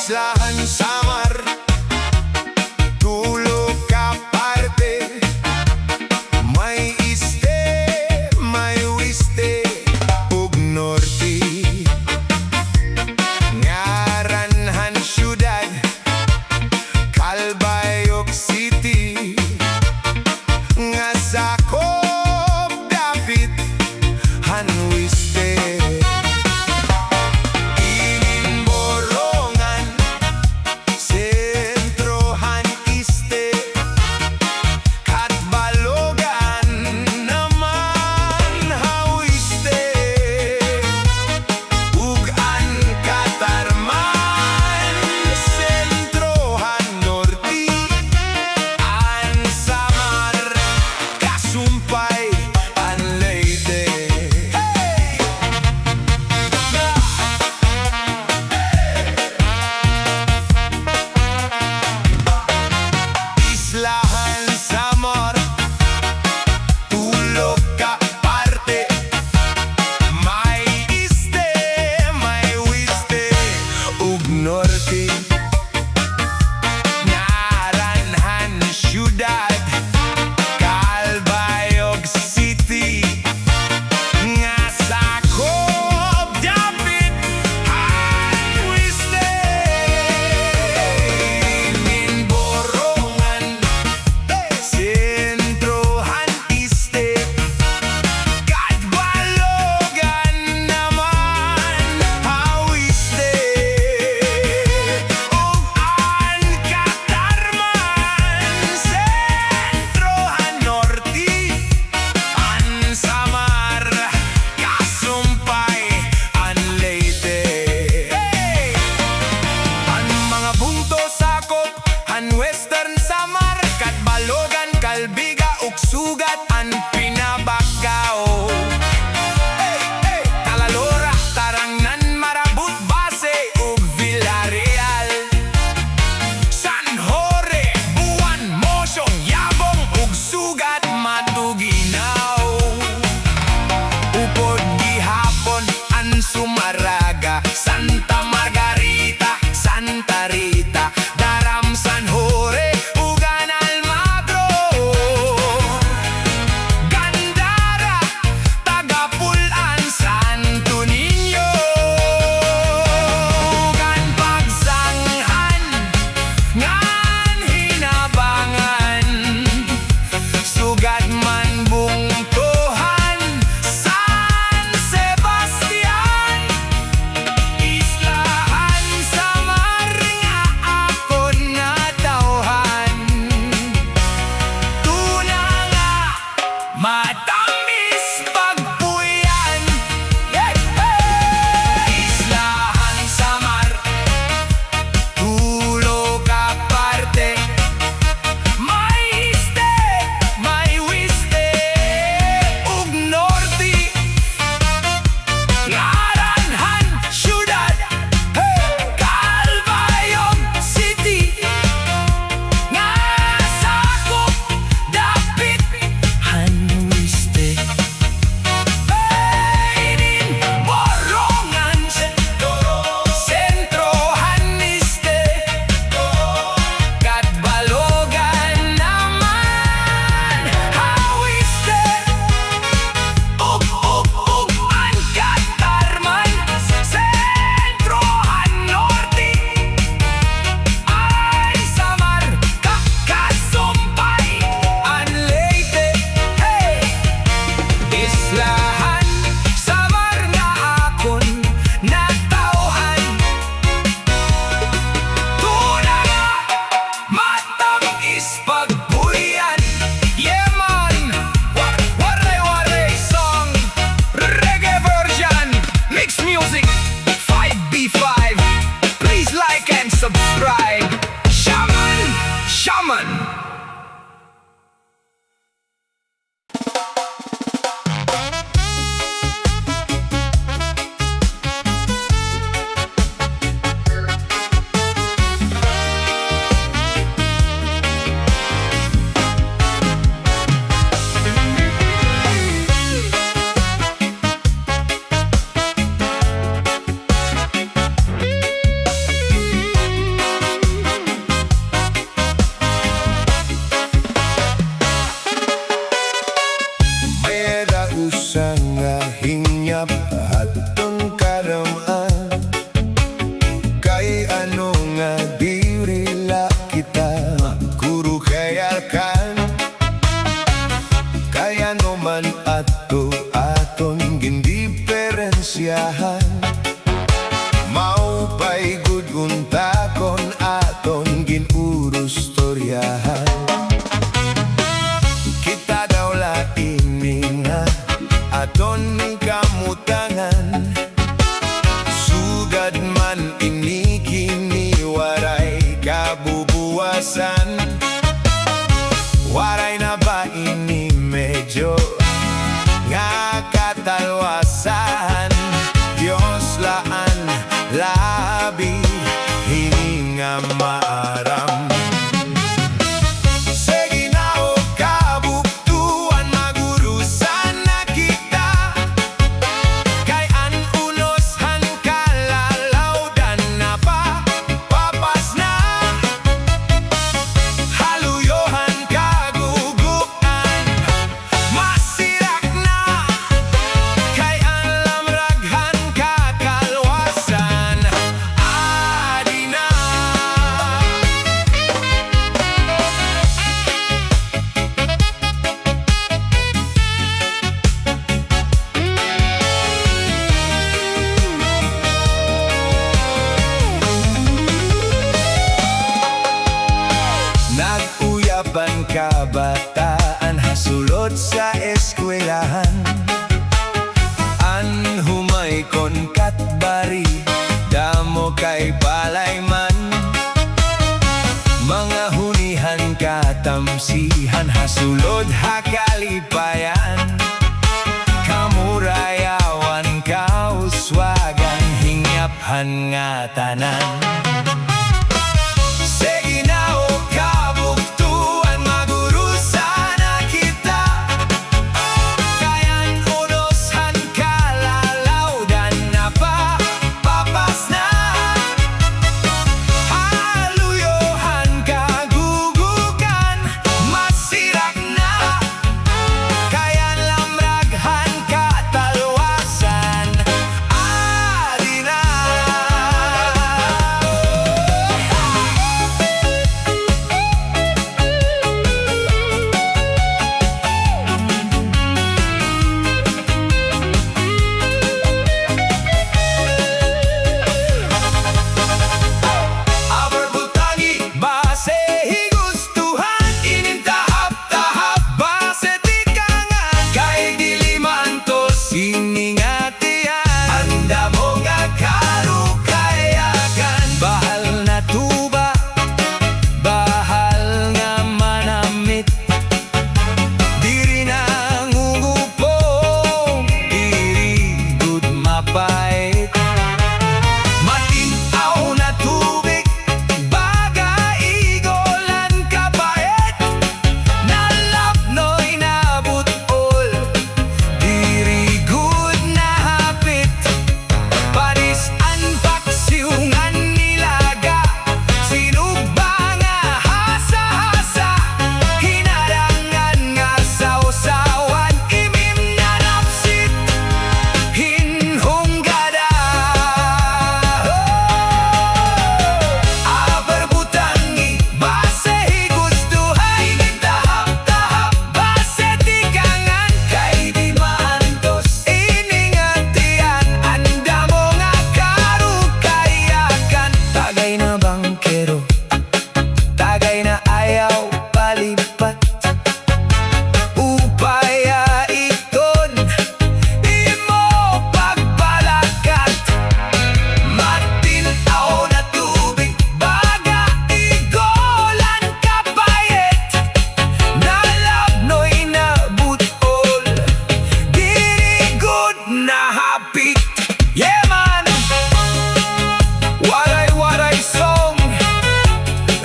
islahan samar, tulog ka parte, may iste, may wiste, ug norte. Ngaranhan syudad, Calbayog City, nga sakop dapit hanwiste. Ilinborongan, masulod hakalipayan, kamurayawan kauswagan, hingyaphan nga tanan. Sige na o kabuktuan, magurusan na kita, kayan unosan kalalawdan na papas na, haluyohan kagugugan, masirak na, kayan lamraghan katalwasan, adi na. Abarbutangi, base higustuhan, inintahap-tahap, base tikangan, kay dilimantos, iningatian, anda mo nga karukayakan, bahal na tuba, bahal nga manamit, diri na ngungupong, diri gud mapait, matinaw na tubig, baga igolan kapait, nalapnoy na butol, diri gud na hapit, parisan paksiungan nilaga, sinugba nga hasa-hasa, hinarangan nga sausawan, imim na napsit, hinhunggada. Abarbutangi, base higustuhan, inintahap-tahap, base tikangan, kay di maantos, iningatian, anda mo nga karukayakan, tagay na bangkero, tagay na ayaw palipat, upaya iton, imo pagbalakat, matinaw na tubig, baga igolan kapait, nalabnoy na butol, diri gud na hapit. Yeah man! Waray-waray song,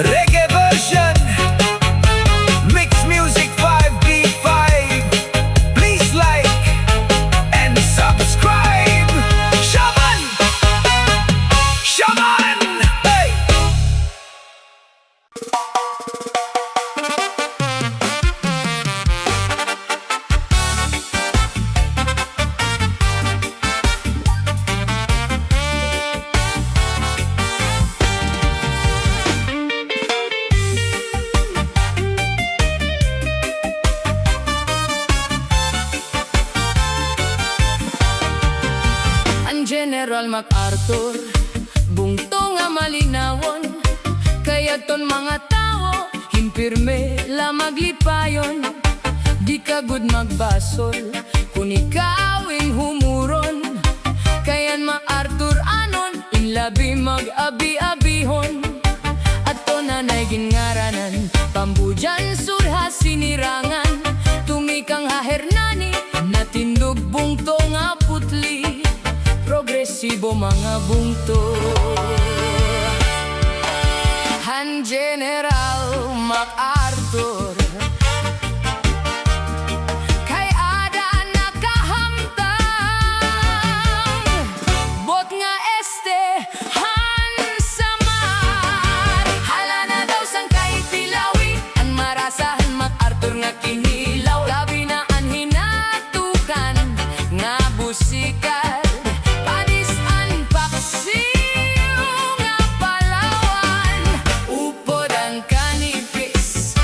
reggae version, mixed music 5B5. Please like and subscribe. Shaman! Shaman! Hey! Ang General MacArthur, bungto nga malinawon, kaya ton mga tao, himpirme la maglipayon, di ka gud magbasol, kung ikawing humuron, kayan MacArthur anon, inlabi mag-abi-abihon, ato nanay gingaranan, pambujan surha sinirangan, tumikang hahernani, natindog bungto nga putli, progresibo mga bungto. Han General MacArthur, kay ada nakahamtang, bot nga este han samar, hala na daw sang kay tilawi, ang marasahan MacArthur nga kinilaw, labi na ang hinatukan nga busikan, panisan paksiw nga palawan, upod ang kanipis,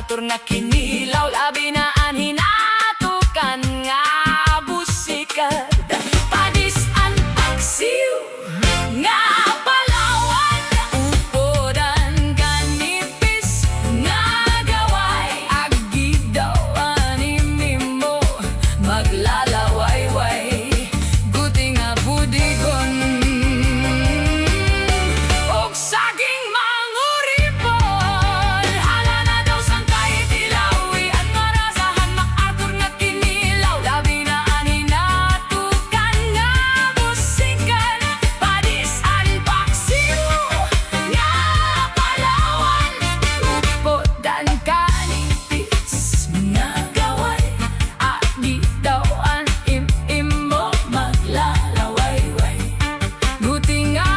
Arthur nga kinilaw, labi na anhin atukan nga busikat. Padis an paksiw nga palawan, upodan kanipis nga gaway. Agid daw animim mo maglalaway-way, guti nga budigon og saging manguripon. Hala na daw sang kahit ilawi at marasahan MacArthur nga kinilaw, labi na aninatukan nga busikan. Padisan paksiw nga palawan, upodan kanipis nga gaway. Adi daw an im mo maglalaway-way, guti nga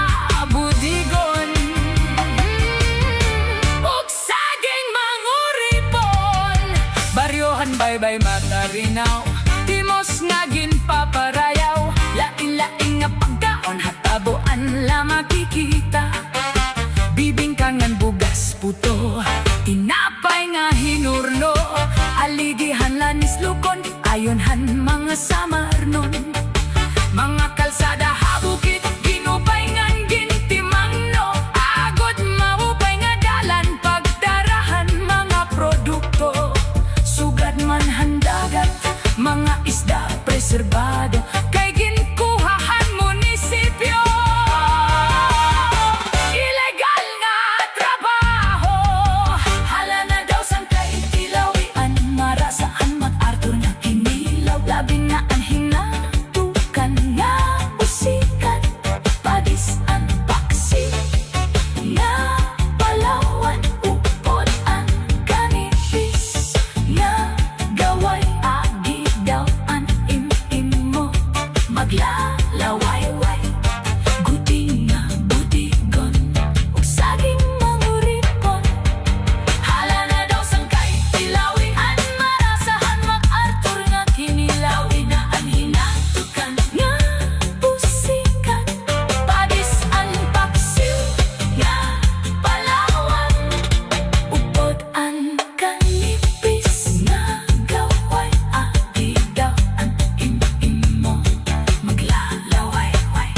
budigon og saging manguripon. Baryohan baybay matarinaw, timos nga ginpaparayaw. Lain-laing nga pagkaon hataboan la makikita. Bibingkangan bugas puto, tinapay nga hinurno. Aligihan lanis lukon, ayonhan mga samar nun. Mga kalsada habukit, ginupay ngan gintimangno. Agod maupay nga dalan, pagdarahan mga produkto. Sugad man handagat, mga isda preserbado, kay ginkuhahan munisipyo. Ilegal nga trabaho, hala na daw sang kaitilawian. Marasaan MacArthur nga kinilaw, labi na anhin natukan nga busikan. Padisan paksi nga palawan, upod ang kanipis nga gaway. Agi daw an im mo maglalaway-way, guti nga budigon og saging manguripon. Hala na daw sang kaitilawian. Marasahan MacArthur nga kinilaw, inaan hinatukan nga busikan. Padisan paksiw nga palawan, upod ang kanipis nga gaway. Agi daw an im mo maglalaway-way,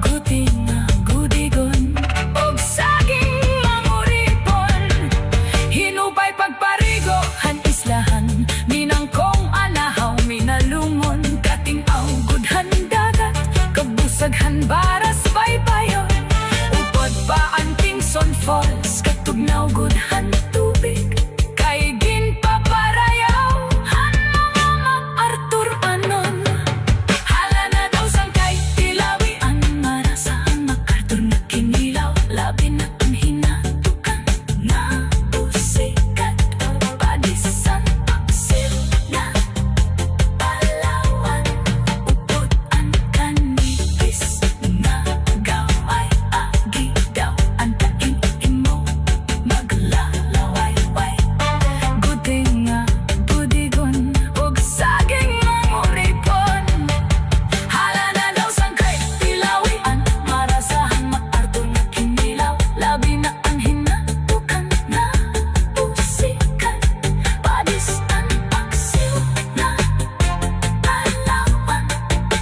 guti nga budigon og saging manguripon. Hinupay pagparigo han islahan, minangkong anahaw minalungon. Kating-aw gudhan dagat, kabusaghan baras baybayon. Upod pa ang Kingston Falls, katugnaw gudhan tubig, kay ginpaparayaw han mga MacArthur anon. Hala na daw sang kaitilawian. Marasaan MacArthur nga kinilaw, labi na ang hinatukan nga busikat. Padisan paksiw nga palawan, upod ang kanipis nga gaway. Agi daw ang kain mo maglalaway-way, guti nga budigon og saging manguripon. Hala na daw sang kaitilawian. Marasahan MacArthur nga kinilaw, labi na ang hinatukan nga busikan. Padisan paksiw nga palawan,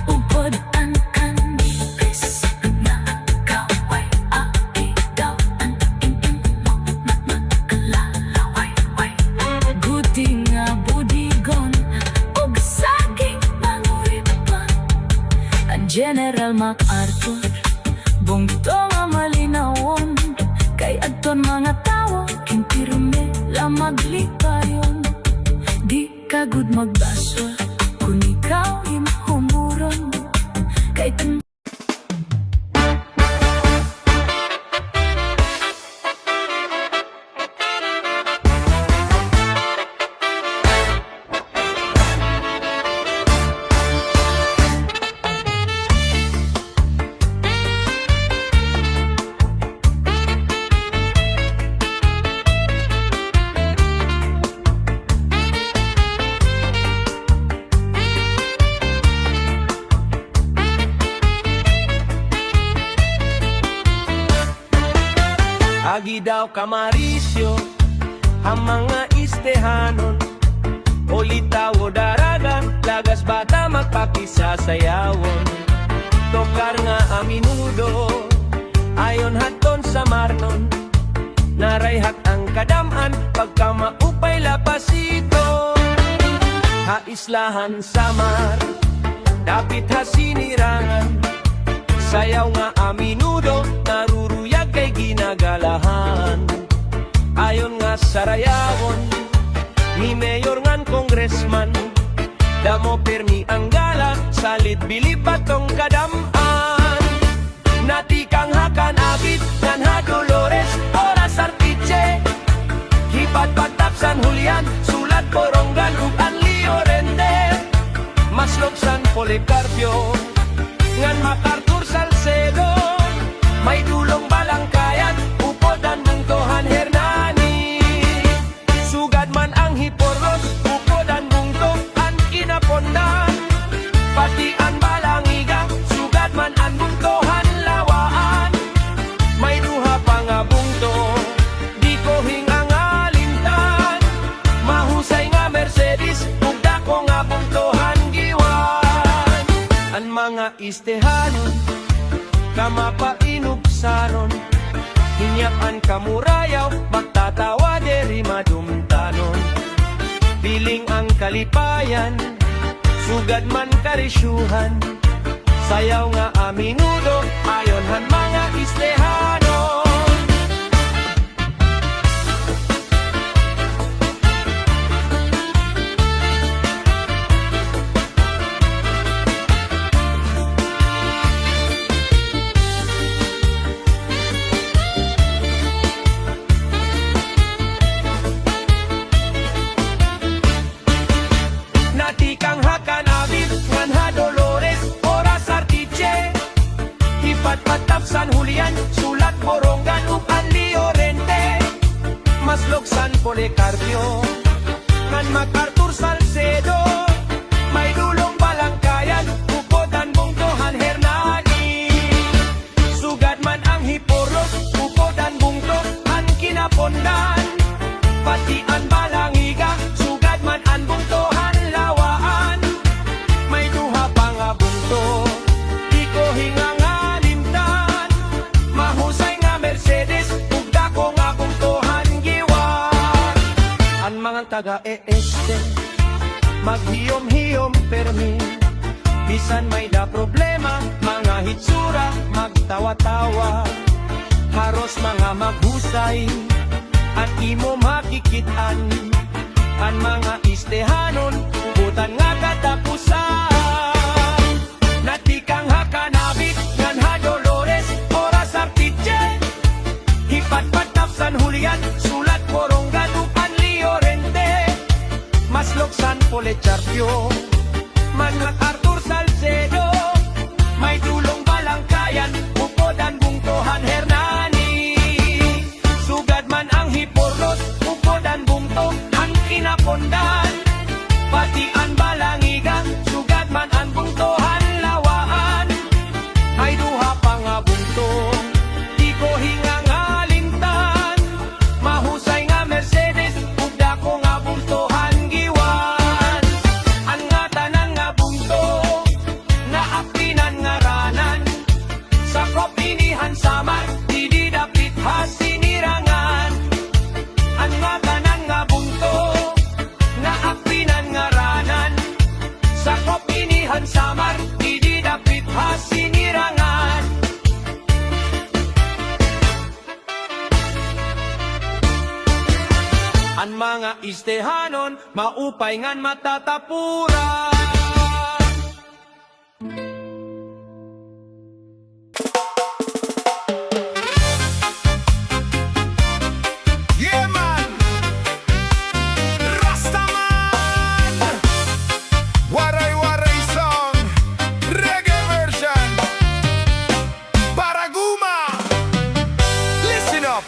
upod ang kanipis nga gaway. Agi daw ang mo maglalaway-way, guti nga budigon og saging manguripon. Ang General MacArthur bungto nga malinawon, kay adton mga tawo kinpirme la maglipayon. Di ka gud magbasol kung ikaw imhumuron, kay Agi daw kamarisyo, ang mga istehanon. Olitaw o daraga, lagas bata magpakisasayawan. Tokar nga a menudo, ayon haton sa marnon. Narayhat ang kadaman, pagka maupay lapasito. Haislahan samar, dapit hasinirangan. Sayaw nga a menudo, naruruyag kay ginagalahan. Ayon nga sarayawon, ni mayor ngan congressman. Damo permi ang gala, salit bilib patong kadaman. Natikang hakan abit, ngan ha Dolores, oras artiche. Hipat patap San Julian, sulat poronggan ug anlio rende. Maslog San Policarpio, ngan MacArthur Salcedo. May dulong balangkayan, upod ang bungtohan Hernani. Sugad man ang hiporos, upod ang bungtong ang kinapondan. Pati ang balangiga, sugad man ang bungtohan lawaan. May duha pa nga bungto, di ko hingang alintan. Mahusay nga Mercedes, ug dako nga bungtohan giwan. Ang mga istehanon, kamapainubsaron. Hinyapan kamurayaw, magtatawa deri madumtanon. Piling ang kalipayan, sugad man karisyuhan. Sayaw nga a menudo, ayon han mga istehanon. Natikang hakan abit, ngan ha Dolores, oras artiche. Hipat patap San Julian, sulat poronggan ug anlio rente. Maslog San Policarpio, ngan MacArthur Salcedo. May dulong balangkayan, upod ang bungtohan Hernani. Sugad man ang hiporos, upod ang bungtong ang kinapondan. Pati ang balangiga, sugad man ang bungtohan lawaan. May duha pa nga bungto, di ko hingang alimtan. Mahusay nga Mercedes, ug dako nga bungtohan giwan. Ang mga taga-este, maghiyom-hiyom permi. Bisan may da problema, mga hitsura, magtawa-tawa. Haros mga maghusay, at imo makikitan. Ang mga istehanon, ubutan nga katapusan. Natikang hakanabit, ngan ha Dolores, oras artiche. Hipat patap San Julian, sulat poronggan ug anlio rente. Maslog San Policarpio, man MacArthur Salcedo. May dulong balangkayan, upod ang bungtohan Hernani. Sugad man ang hiporos, upod ang bungtong ang kinapondan. Pati ang balangiga, sugad man ang bungtohan lawaan. May duha pa nga bungto, di ko hingang alintan. Mahusay nga Mercedes, ug dako nga bungtohan giwan. Ang nga tanan nga bungto, naaktinan nga ranan. Sa kopinihan samar, di dapit hasinirangan. Ang nga tanan nga bungto, naaktinan nga ranan. Sa kopinihan samar, di dapit hasinirangan. Ang mga istehanon, maupay ngan matatapuran. Yeah, man! Rastaman! Waray-Waray song, reggae version. Baraguma! Listen up!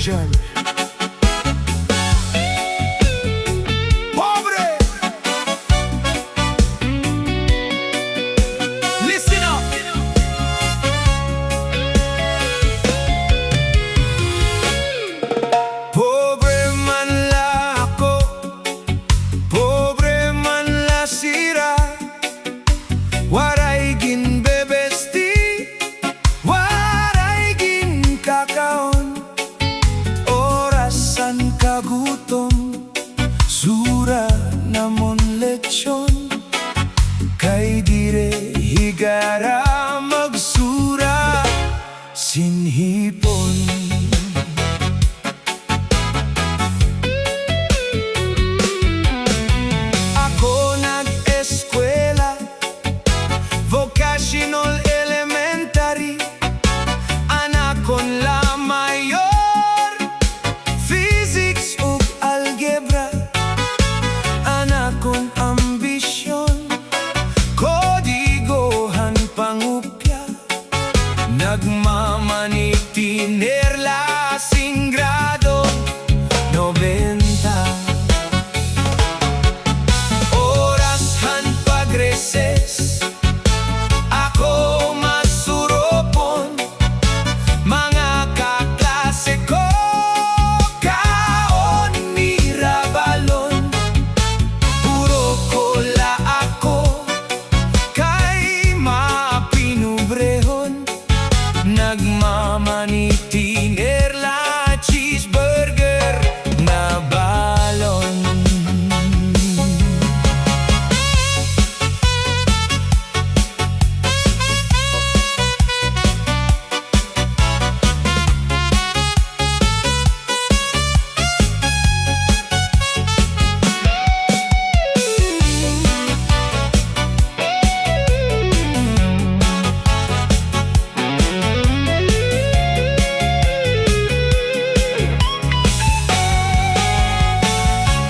version. Pobre! Listen up! Pobre man la ako, pobre man la sira, waray ginbebesti, waray ginkakaon, orasan kagutom, sura namon lechon, kay dire higara magsura, sinhipon. Ako nag-eskwela, vocational elementary, anak kon la mayor, physics ug algebra, anak kong ambisyon, kodigohan pangupya, nagmamanit tinerla singrado 90. Orasan pagreses, ako masuropon, mga kaklase ko kaon mirabalon, puro kola ako, kay mapinubrehon, nagmamaniti nerla cheeseburger na balon.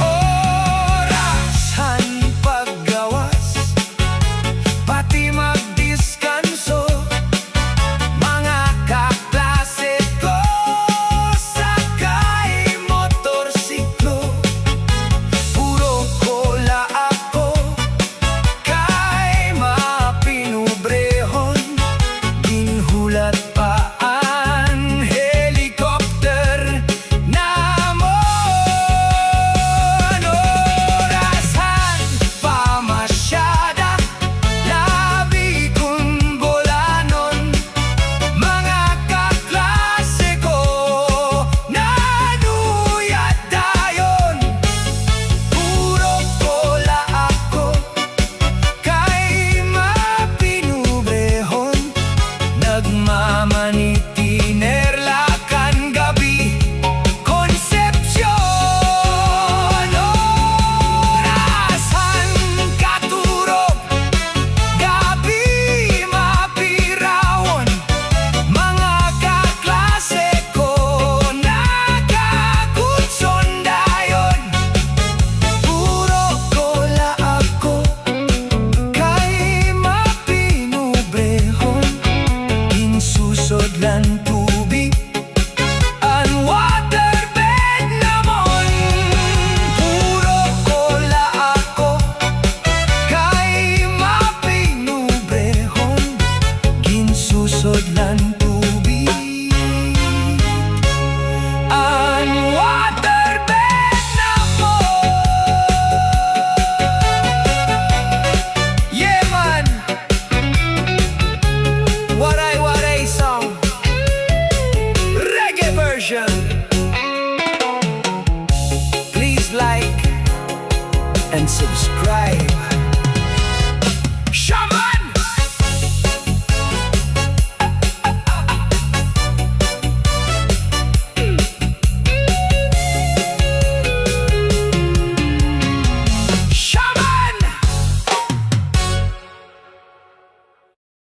Orasan paggawas, pati magdiskanso, mga kaklase ko sakay motorsiklo, puro kola ako, kay mapinubrehon, ginhulat pa ang helicopter namon. Orasan pamasyada, labi kong bolanon, mga kaklase ko nanuyat dayon, puro kola ako, kay mapinubrehon, nagmamaniti nerlakan gabi, Concepcion. Orasan katurog, gabi mapirawon, mga kaklase ko nagakutson dayon, puro kola ako, kay mapinubrehon, insusod lan tubig, ang waterbed namon, puro kola ako, kay mapinubrehon, ginsusod lan tubig, ang waterbed namon. Yeah man, Waray-Waray song, reggae version. Please like and subscribe.